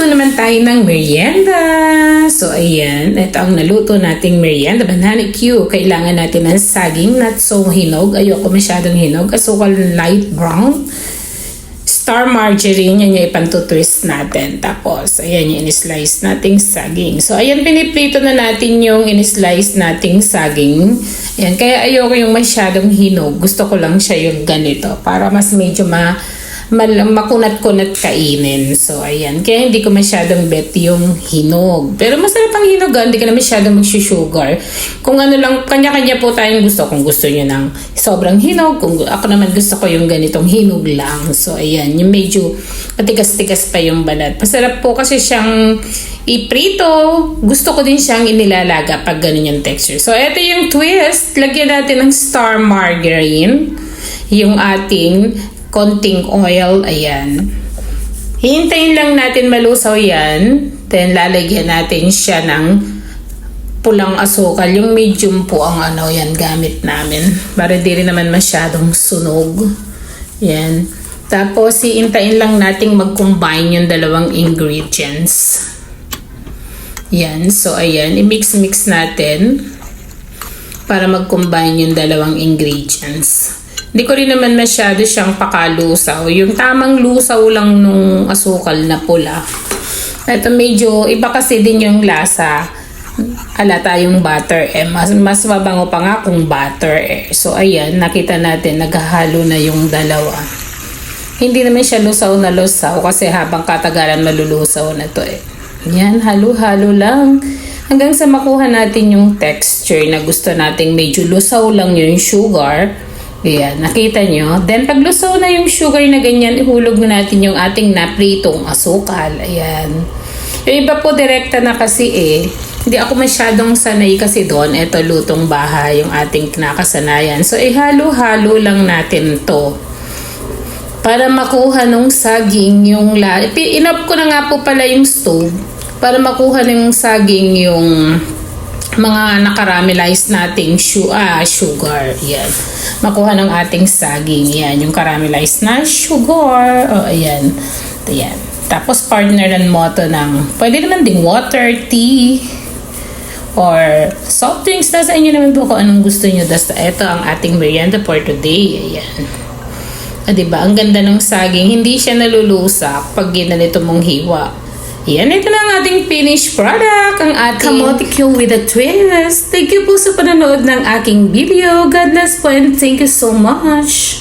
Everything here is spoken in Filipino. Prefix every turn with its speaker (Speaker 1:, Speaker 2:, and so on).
Speaker 1: Magluto naman tayo ng merienda. So, ayan. Ito ang naluto nating merienda. Banana Q. Kailangan natin ng saging, not so hinog. Ayoko masyadong hinog. Asukal light brown. Star margarine. Yan yung ipantutwist natin. Tapos, ayan yung in-slice nating saging. So, ayan, piniprito na natin yung in-slice nating saging. Ayan. Kaya ayoko yung masyadong hinog. Gusto ko lang siya yung ganito. Para mas medyo makunat-kunat kainin. So, ayan. Kaya hindi ko masyadong bet yung hinog. Pero masarap ang hinog. Hindi ka na masyadong mag-sugar. Kung ano lang, kanya-kanya po tayong gusto. Kung gusto nyo ng sobrang hinog. Kung ako naman gusto ko yung ganitong hinog lang. So, ayan. Yung medyo matigas-tigas pa yung balat. Masarap po kasi siyang iprito. Gusto ko din siyang inilalaga pag ganun yung texture. So, ito yung twist. Lagyan natin ng star margarine. Yung ating konting oil, ayan. Hihintayin lang natin malusaw yan. Then, lalagyan natin siya ng pulang asukal. Yung medium po ang yan gamit namin. Para di rin naman masyadong sunog. Yan. Tapos, hihintayin lang natin mag-combine yung dalawang ingredients. Yan. So, ayan. I-mix-mix natin para mag-combine yung dalawang ingredients. Hindi ko rin naman masyado siyang pakalusaw. Yung tamang lusaw lang nung asukal na pula. Ito medyo, iba kasi din yung lasa. Halata yung butter mas mabango pa nga kung butter So ayan, nakita natin, naghahalo na yung dalawa. Hindi naman siya lusaw na lusaw kasi habang katagalan malulusaw na to Yan, halo-halo lang. Hanggang sa makuha natin yung texture na gusto nating medyo lusaw lang yung sugar. Ayan, nakita nyo. Then, pag lusaw na yung sugar na ganyan, ihulog na natin yung ating napritong asukal. Ayan. Yung iba po, direkta na kasi Hindi ako masyadong sanay kasi doon. Ito, lutong bahay, yung ating kinakasanayan. So, ihalo-halo lang natin to para makuha nung saging yung Inop ko na nga po pala yung stove para makuha ng saging yung mga nakaramelize nating sugar. Yan. Makuha ng ating saging. Yan. Yung caramelized na sugar. Ayan. Ayan. Tapos partneran mo to ng pwede naman ding water, tea, or soft drinks. Sa inyo naman po kung anong gusto nyo. Ito ang ating merienda for today. Ayan. Diba? Ang ganda ng saging. Hindi siya nalulusak pag ginanito mong hiwa. Yan, ito na ang ating finished product, ang ating kamote Q with a twist. Thank you po sa panonood ng aking video. God bless po and thank you so much.